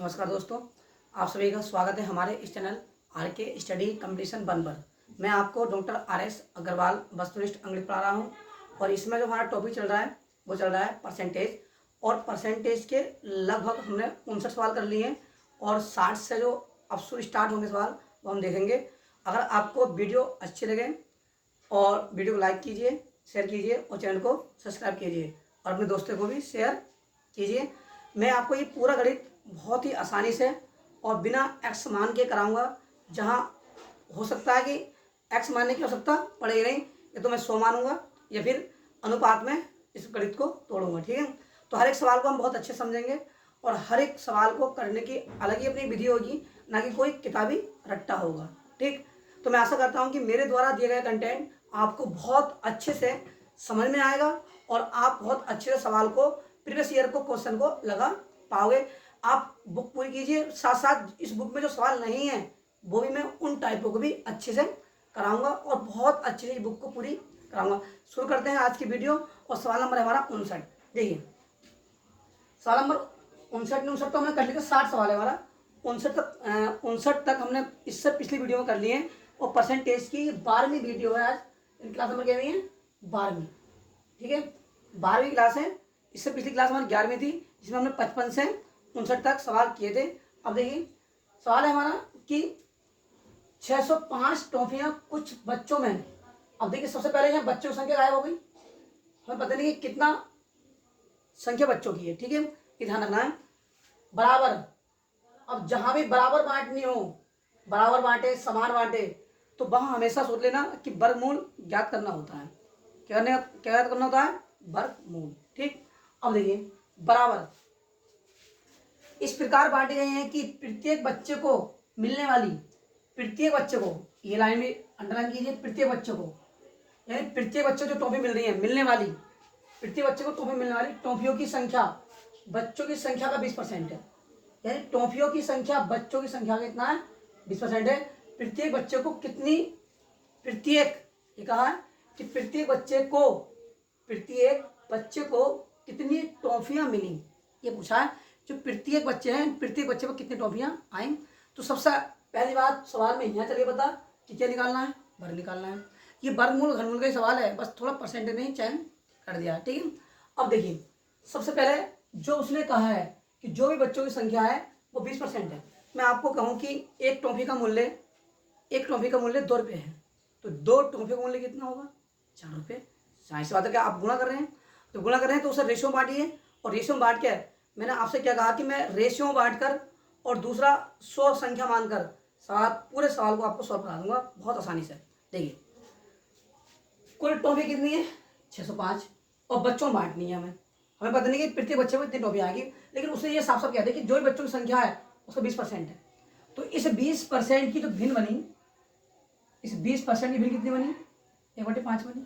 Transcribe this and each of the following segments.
नमस्कार दोस्तों, आप सभी का स्वागत है हमारे इस चैनल आर के स्टडी कंपटीशन 1 पर। मैं आपको डॉक्टर आर.एस. अग्रवाल वस्तुनिष्ठ अंग्रेजी पढ़ा रहा हूँ और इसमें जो हमारा टॉपिक चल रहा है वो चल रहा है परसेंटेज। और परसेंटेज के लगभग हमने 59 सवाल कर लिए हैं और 60 से जो अब से स्टार्ट होंगे सवाल वो हम देखेंगे। अगर आपको वीडियो अच्छी लगे और वीडियो को लाइक कीजिए, शेयर कीजिए और चैनल को सब्सक्राइब कीजिए और अपने दोस्तों को भी शेयर कीजिए। मैं आपको ये पूरा गणित बहुत ही आसानी से और बिना एक्स मान के कराऊंगा। जहां हो सकता है कि एक्स मानने की आवश्यकता पड़ेगी नहीं, या तो मैं 100 मानूंगा या फिर अनुपात में इस गणित को तोड़ूंगा। ठीक है, तो हर एक सवाल को हम बहुत अच्छे समझेंगे और हर एक सवाल को करने की अलग ही अपनी विधि होगी, ना कि कोई किताबी रट्टा होगा। ठीक, तो मैं आशा करता हूँ कि मेरे द्वारा दिए गए कंटेंट आपको बहुत अच्छे से समझ में आएगा और आप बहुत अच्छे से सवाल को प्रीवियस ईयर को क्वेश्चन को लगा पाओगे। आप बुक पूरी कीजिए, साथ साथ इस बुक में जो सवाल नहीं है वो भी मैं उन टाइपों को भी अच्छे से कराऊंगा और बहुत अच्छे से इस बुक को पूरी कराऊंगा। शुरू करते हैं आज की वीडियो और सवाल नंबर है हमारा 59। देखिए सवाल नंबर 59 तो हमने कर लिया, 60 सवाल है हमारा। 59 तक हमने इससे पिछली वीडियो में कर लिए हैं और परसेंटेज की 12वीं वीडियो है। आज इन क्लास नंबर क्या हुई है 12वीं। ठीक है, 12वीं क्लास है। इससे पिछली क्लास हमारी 11वीं थी जिसमें हमने 55 से 59 तक सवाल किए थे। अब देखिए सवाल है हमारा कि 605 टॉफियां कुछ बच्चों में। अब देखिए सबसे पहले यहाँ बच्चों की संख्या गायब हो गई, हमें पता नहीं कि कितना संख्या बच्चों की है। ठीक है, ये ध्यान रखना है। बराबर, अब जहां भी बराबर बांटनी हो, बराबर बांटे, समान बांटे, तो वहां हमेशा सोच लेना कि वर्गमूल ज्ञात क्या ज्ञात करना होता है वर्गमूल। ठीक, अब देखिए बराबर इस प्रकार बांटे गए हैं कि प्रत्येक बच्चे को मिलने वाली, प्रत्येक बच्चे को, ये लाइन में अंडरलाइन कीजिए, प्रत्येक बच्चे को, यानी प्रत्येक बच्चे को जो टॉफी मिल रही है मिलने वाली, प्रत्येक बच्चे को टॉफी मिलने वाली टॉफियों की संख्या बच्चों की संख्या का 20% है। यानी टॉफियों की संख्या बच्चों की संख्या का कितना है 20% है। प्रत्येक बच्चे को कितनी, प्रत्येक, ये कहा है कि प्रत्येक बच्चे को कितनी टॉफियां मिली, ये पूछा है। जो प्रत्येक बच्चे हैं, प्रत्येक बच्चे को कितनी टॉफियां आई। तो सबसे पहली बात सवाल में यहाँ चलिए पता कि क्या निकालना है, वर्ग निकालना है। ये वर्गमूल घनमूल का ही सवाल है, बस थोड़ा परसेंटेज में ही चयन कर दिया। ठीक है, अब देखिए सबसे पहले जो उसने कहा है कि जो भी बच्चों की संख्या है वो 20% है। मैं आपको कहूँ कि एक टॉफी का मूल्य 2 रुपये है, तो 2 टॉफी का मूल्य कितना होगा 4 रुपये। जाहिर सी बात है कि आप गुणा कर रहे हैं, तो गुणा कर रहे हैं तो उसे रेशियो में बांटिए। और रेशियो में बांट के मैंने आपसे क्या कहा कि मैं रेशियो में बांटकर और दूसरा 100 संख्या मानकर पूरे सवाल को आपको सॉल्व करा दूंगा बहुत आसानी से। देखिए कुल टॉफी कितनी है 605 और बच्चों में बांटनी है हमें पता नहीं कि प्रत्येक बच्चे को इतनी टॉफी आएगी, लेकिन उसने ये साफ साफ कहते हैं कि जो भी बच्चों की संख्या है उसका 20% है। तो इस 20% की जो भिन्न बनी, इस 20% की भिन्न कितनी बनी 1/5 बनी।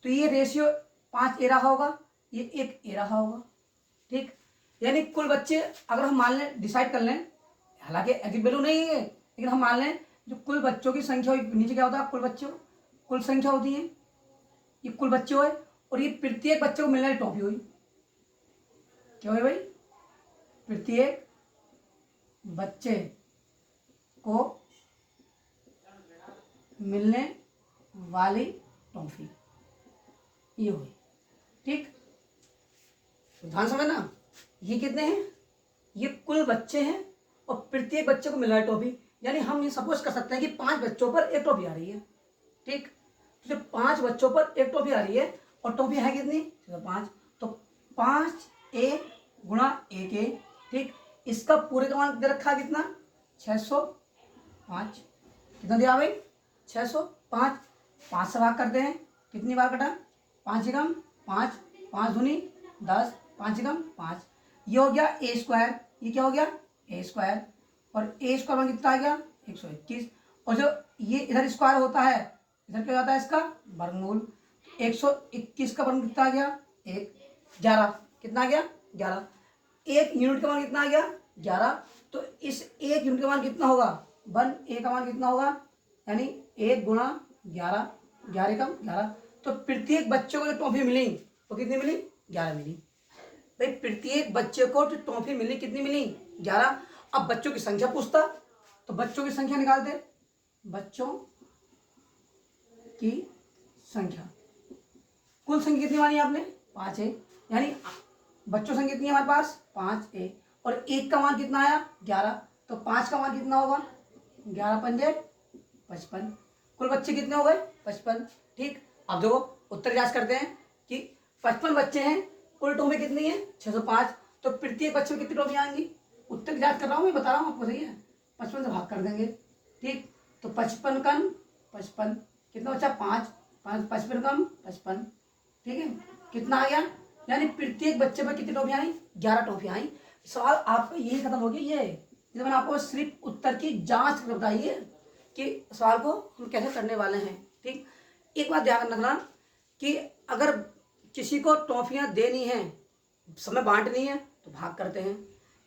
तो ये रेशियो 5 ए रहा होगा, ये 1 ए रहा होगा। ठीक, यानी कुल बच्चे अगर हम मान लें, डिसाइड कर लें, हालांकि एग्जैक्ट वैल्यू नहीं है लेकिन हम मान लें जो कुल बच्चों की संख्या हुई, नीचे क्या होता है कुल बच्चों, कुल संख्या होती है, ये कुल बच्चे हुए और ये प्रत्येक बच्चे को मिलने वाली टॉफी हुई। क्या हुई भाई, प्रत्येक बच्चे को मिलने वाली टॉफी ये हुई। ठीक, ध्यान समझना, ये कितने हैं, ये कुल बच्चे हैं और प्रत्येक बच्चे को मिल रहा है टॉफी। यानी हम ये सपोज कर सकते हैं कि 5 बच्चों पर एक टॉफी आ रही है। ठीक, तो जब 5 बच्चों पर एक टॉफी आ रही है और टॉफी है कितनी 5, तो 5a गुणा 1a। ठीक, इसका पूरे का मान दे रखा है कितना 605। कितना दिया भाई 605। 5 से भाग करते हैं, कितनी बार कटा 5 एकम 5, 5 दूनी 10, 5 एकम 5। ये हो गया ए स्क्वायर, ये क्या हो गया ए स्क्वायर, और ए स्क्वायर में कितना आ गया 121। और जो ये इधर स्क्वायर होता है इधर क्या जाता है इसका वर्गमूल। 121 का वर्ग कितना आ गया 11। कितना आ गया 11। 1 यूनिट का मान कितना आ गया 11। तो इस 1 यूनिट का मान कितना होगा 1a का मान कितना होगा, यानी 1 गुणा 11, 11 का 11। तो प्रत्येक बच्चे को जो टॉफी मिली वो कितनी मिली 11 मिली। भाई प्रत्येक बच्चे को जो टॉफी मिली कितनी मिली 11। अब बच्चों की संख्या पूछता, तो बच्चों की संख्या निकालते, बच्चों की संख्या, कुल संख्या कितनी मानी आपने 5 है, यानी बच्चों संख्या कितनी है हमारे पास 5 है, और 1 का मान कितना आया 11, तो 5 का मान कितना होगा 11 पंजे 55, कुल बच्चे कितने हो गए 55। ठीक, अब देखो उत्तर जांच करते हैं कि 55 बच्चे हैं, कुल टोपी कितनी है 605, तो प्रत्येक बच्चे में कितनी टोपियाँ आएंगी, उत्तर की जांच कर रहा हूँ मैं, बता रहा हूँ आपको, सही है 55 से भाग कर देंगे। ठीक, तो 55 कम 55 कितना बचा 5, 55 कम 55, ठीक है कितना आ गया, यानी प्रत्येक बच्चे पर कितनी टॉफियां आई 11 टॉफियां आई। सवाल आपका यही खत्म हो गया, ये मैंने आपको सिर्फ उत्तर की जांच कर बताइए कि सवाल को हम कैसे करने वाले हैं। ठीक, एक बात ध्यान रखना कि अगर किसी को टॉफियां देनी है, समय बांटनी है, तो भाग करते हैं,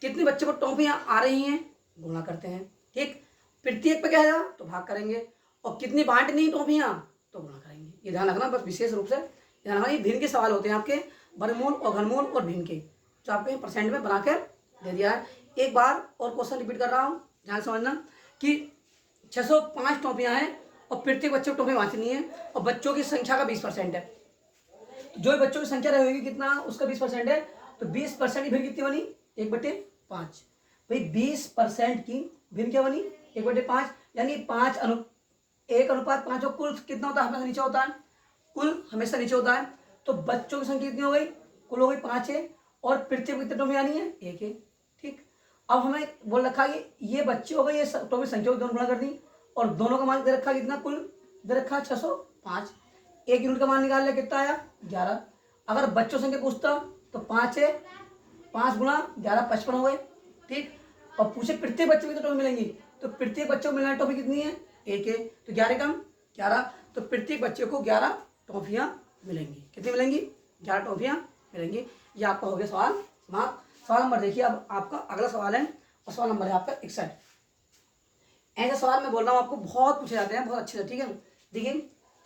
कितने बच्चे को टॉफियां आ रही हैं गुणा करते हैं। ठीक, प्रत्येक पे क्या है तो भाग करेंगे, और कितनी बांटनी टॉफियां तो गुणा करेंगे। ये ध्यान रखना बस, विशेष रूप से ध्यान रखना, ये भिन्न के सवाल होते हैं आपके, वर्गमूल और घनमूल और भिन्न के, जो आपको परसेंट में बनाकर दे दिया है। एक बार और क्वेश्चन रिपीट कर रहा हूँ, ध्यान समझना कि 605 टॉफियां हैं और प्रत्येक बच्चे को टॉफी बांटनी है, और बच्चों की संख्या का 20% है, जो बच्चों की संख्या रहेगी कितना उसका 20% है, तो 20% की भिन्न कितनी बनी 1/5, भाई 20% की भिन्न क्या बनी 1/5, यानी 1:5 कुल कितना होता है हमेशा नीचे होता है, कुल हमेशा नीचे होता है, तो बच्चों की संख्या कितनी हो गई कुल हो गई 5 है, और प्रत्येक कितने टोपी आनी है 1 है। ठीक, अब हमें बोल रखा है ये बच्चे हो गए, ये टोपी संख्या दोनों गुणा कर दी, और दोनों का मान दे रखा कितना कुल दे रखा 605, 1 यूनिट का मान निकाल लिया कितना आया 11। अगर बच्चों संख्या पूछता तो 5 है, 5 गुणा 11 55 हो गए। ठीक, और पूछे प्रत्येक बच्चे को कितनी टोपी मिलेंगी, तो प्रत्येक बच्चे को मिलने टोपी कितनी है 1 है, तो 11 कम 11, तो प्रत्येक बच्चे को 11 टॉफियां मिलेंगी, कितनी मिलेंगी 11 टॉफियां मिलेंगी। ये आपका हो गया सवाल समाप्त। सवाल नंबर देखिए, अब आपका अगला सवाल है, और सवाल नंबर है आपका 61। ऐसे सवाल मैं बोल रहा हूँ आपको बहुत पूछे जाते हैं बहुत अच्छे से। ठीक है, देखिए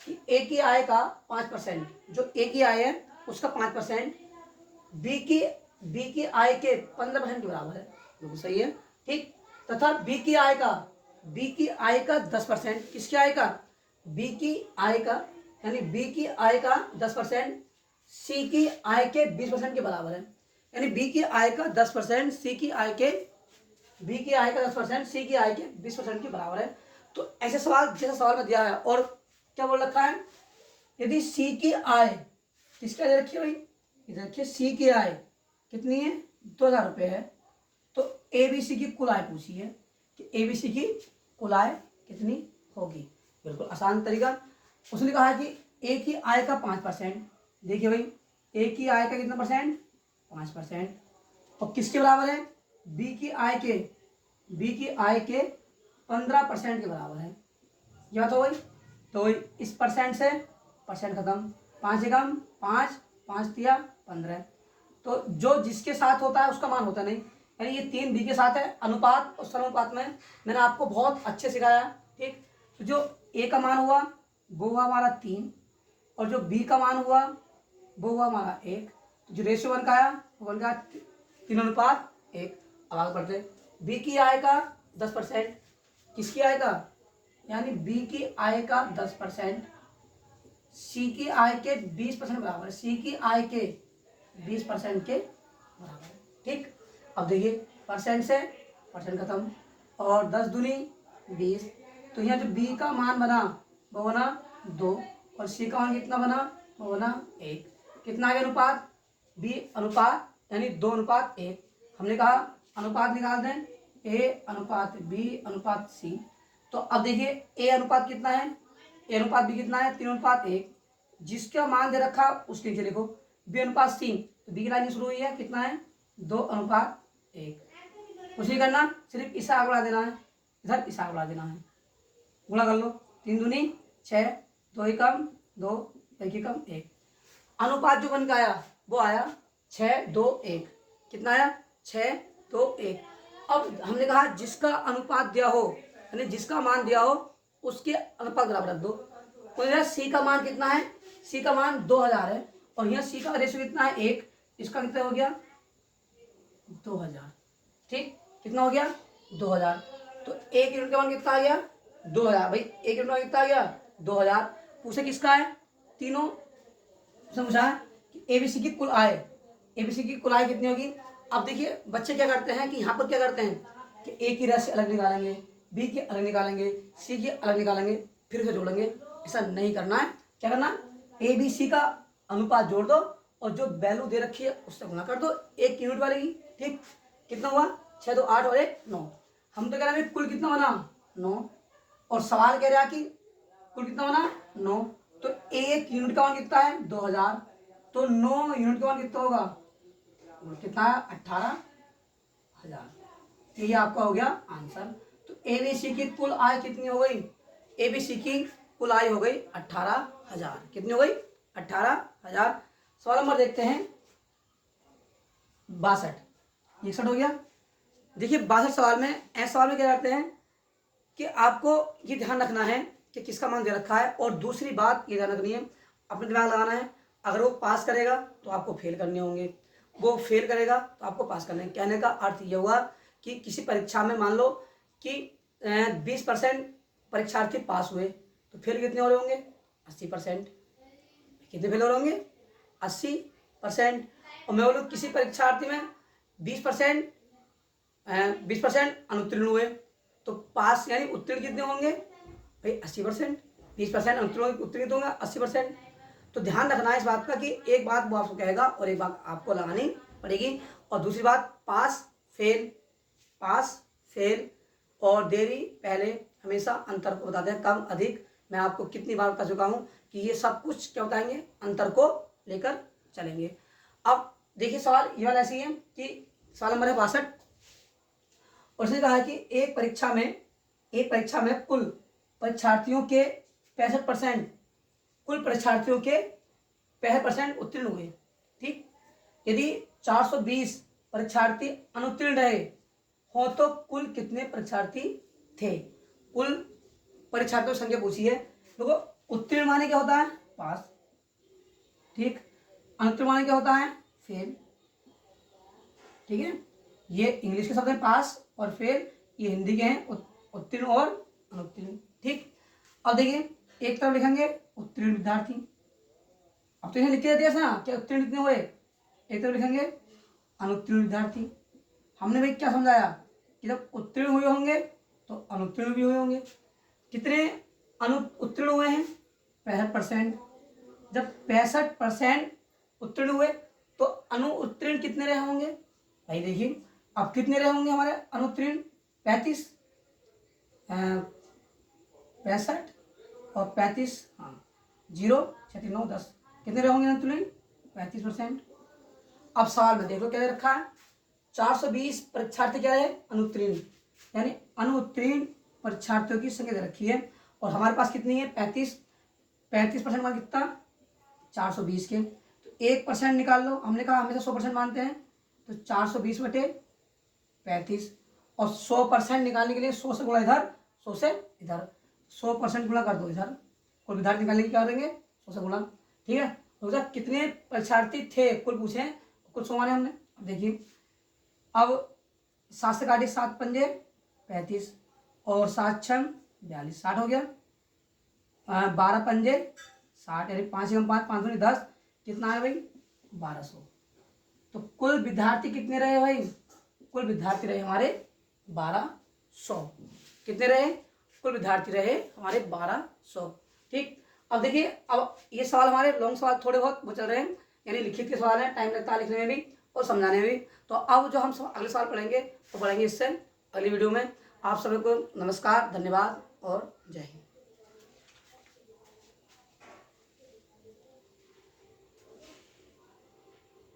कि ए की आय का 5%, जो ए की आय है उसका 5% बी की आय के 15% के बराबर है, बिल्कुल सही है। ठीक, तथा बी की आय का 10%, किसकी आय का बी की आय का, यानी बी की आय का 10% सी की आय के 20% के बराबर है, यानी बी की आय का 10% सी की आय के 20% के बराबर है। तो ऐसे सवाल जैसे सवाल में दिया है, और क्या बोल रखा है, यदि सी की आय किसकी आय रखी है भाई, इधर रखिए सी की आय कितनी है 2000 रुपये है, तो ए बी सी की कुल आय पूछी है कि ए बी सी की कुल आय कितनी होगी, बिल्कुल आसान तरीका। उसने कहा है कि ए की आय का 5%, देखिए भाई ए की आय का कितना परसेंट 5%, और किसके बराबर है बी की आय के 15% के बराबर है। ये बात हो गई, तो इस परसेंट से परसेंट खत्म, 5 एकम 5, 5 तिया 15, तो जो जिसके साथ होता है उसका मान होता नहीं, यानी ये 3 बी के साथ है, अनुपात और समानुपात में मैंने आपको बहुत अच्छे सिखाया। ठीक, तो जो ए का मान हुआ वो हुआ हमारा 3, और जो बी का मान हुआ वो हुआ हमारा 1, तो जो रेशियो बन का आया वो बन गया 3:1। अब आगे बढ़ते, बी की आय का 10%, किसकी आय का, यानी बी की आय का 10% सी की आय के 20% बराबर है, सी की आय के 20% के बराबर है। ठीक, अब देखिए परसेंट से परसेंट खत्म, और 10 दूनी 20, तो यहाँ जो बी का मान बना वो बना 2, और सी का मान कितना बना वो बना 1, कितना आ गया अनुपात बी अनुपात यानी 2:1। हमने कहा अनुपात निकाल दें ए अनुपात बी अनुपात सी, तो अब देखिए ए अनुपात कितना है, ए अनुपात बी कितना है 3:1, जिसका मान दे रखा उसके नीचे लिखो बी अनुपात सी, तो बी की लाइन शुरू हुई है कितना है 2:1, कुछ नहीं करना सिर्फ इसे आगे बढ़ा देना है, इधर इसे आगे बढ़ा देना है, गुणा कर लो 3 दूनी 6, 2 एकम 2, 1 एकम 1, अनुपात जो बन के आया वो आया 6:2:1, कितना आया 6:2:1। अब हमने कहा जिसका अनुपात दिया हो यानी जिसका मान दिया हो उसके अनुपात बराबर रख दो, तो यहाँ सी का मान कितना है, सी का मान 2000 है, और यहाँ सी का रेशियो कितना है 1, इसका कितना हो गया 2000। ठीक, कितना हो गया 2000। तो 1 यूनिट का मान कितना आ गया 2000। भाई 1 यूनिट का मान कितना आ गया 2000। पूछे किसका है, तीनों समझा है कि एबीसी की कुल आय, एबीसी की कुल आय कितनी होगी। अब देखिए बच्चे क्या करते हैं कि यहाँ पर क्या करते हैं कि ए की राशि अलग निकालेंगे, बी की अलग निकालेंगे, सी की अलग निकालेंगे, फिर उसे जोड़ेंगे। ऐसा नहीं करना है। क्या करना है, ए बी सी का अनुपात जोड़ दो और जो वैल्यू दे रखी है उससे गुणा कर दो 1 यूनिट वाले की। ठीक, कितना हुआ 6 2 8 और 1 9। हम तो कह रहे हैं कुल कितना बना 9, और सवाल कह रहा है कि कुल कितना बना 9। तो 1 यूनिट का मान कितना है 2000, तो 9 यूनिट का मान कितना होगा, कितना है 18,000। ये आपका हो गया आंसर। तो एबीसी की कुल आय कितनी हो गई, एबीसी की कुल आय हो गई 18,000। कितनी हो गई 18,000। सवाल नंबर देखते हैं 62, 61 हो गया। देखिए 62 सवाल में, ऐसे सवाल में क्या करते हैं कि आपको ये ध्यान रखना है कि किसका मान दे रखा है, और दूसरी बात ये ध्यान रखनी है, अपने दिमाग लगाना है। अगर वो पास करेगा तो आपको फेल करने होंगे, वो फेल करेगा तो आपको पास करने। कहने का अर्थ ये हुआ कि किसी परीक्षा में मान लो कि 20% परीक्षार्थी पास हुए तो फेल कितने हो रहे होंगे 80%। कितने फेल हो रहे होंगे 80%। और मैं बोलूँ किसी परीक्षार्थी में 20% अनुत्तीर्ण हुए तो पास यानी उत्तीर्ण कितने होंगे भाई 80%। 20% उत्तीर्ण होंगे 80%। तो ध्यान रखना है इस बात का कि एक बात वो आपको कहेगा और एक बात आपको लगानी पड़ेगी। और दूसरी बात पास फेल और देरी पहले हमेशा अंतर को बताते हैं, कम अधिक। मैं आपको कितनी बार बता चुका हूँ कि ये सब कुछ क्या बताएंगे, अंतर को लेकर चलेंगे। अब देखिए सवाल ये वाला ऐसी है कि सवाल नंबर है 62, और उसने कहा है कि एक परीक्षा में कुल परीक्षार्थियों के 65%, कुल परीक्षार्थियों के 65% उत्तीर्ण हुए। ठीक, यदि 420 परीक्षार्थी अनुत्तीर्ण रहे हो तो कुल कितने परीक्षार्थी थे। कुल परीक्षार्थियों की संख्या पूछी है। देखो उत्तीर्ण माने क्या होता है पास, ठीक, अनुत्तीर्ण माने क्या होता है फेल। ठीक है, ये इंग्लिश के शब्द है पास और फेल, ये हिंदी के हैं उत्तीर्ण और अनुत्तीर्ण। ठीक, अब देखिए एक तरफ लिखेंगे उत्तीर्ण विद्यार्थी। अब तो यहाँ लिख के दिया था ना क्या उत्तीर्ण कितने हुए, एक तरफ लिखेंगे अनुत्तीर्ण विद्यार्थी। हमने भाई क्या समझाया कि जब उत्तीर्ण हुए होंगे तो अनुत्तीर्ण भी हुए होंगे। कितने उत्तीर्ण हुए हैं 65%। जब 65% उत्तीर्ण हुए तो अनुत्तीर्ण कितने रहे होंगे भाई। देखिए अब कितने रहे होंगे हमारे अनुत्तीर्ण 65 और 35, हाँ 0 6 9 10, कितने रहे होंगे अनुत्तीर्ण 35%। अब सवाल में देखो क्या दे रखा है 420 परीक्षार्थी क्या है अनुत्तीर्ण, यानी अनुत्तीर्ण परीक्षार्थियों की संख्या दे रखी है। और हमारे पास कितनी है 35% मान कितना 420 के, तो 1% निकाल लो। हमने कहा हमेशा 100% मानते हैं, तो 420 बटे 35, और 100% निकालने के लिए 100 से गुणा इधर 100 से इधर, 100% गुणा कर दो इधर, कुल विद्यार्थी निकालने की क्या करेंगे 100 से गुणा। ठीक है, तो कितने परीक्षार्थी थे कुल पूछे, कुल 100 माने हमने। अब देखिए अब 7 से काटिए 7 पंजे 35 और 7 छम 42, 60 हो गया। 12 पंजे 60 यानी 5 एवं 5 5 दूनी 10, कितना है भाई 1200। तो कुल विद्यार्थी कितने रहे भाई, कुल विद्यार्थी रहे हमारे 1200। कितने रहे कुल विद्यार्थी रहे हमारे 1200। ठीक, अब देखिए अब ये सवाल हमारे लॉन्ग सवाल थोड़े बहुत वो चल रहे हैं, यानी लिखित के सवाल हैं, टाइम लगता है लिखने में भी और समझाने में भी। तो अब जो हम अगले सवाल पढ़ेंगे तो पढ़ेंगे इससे अगली वीडियो में। आप सभी को नमस्कार, धन्यवाद और जय हिंद।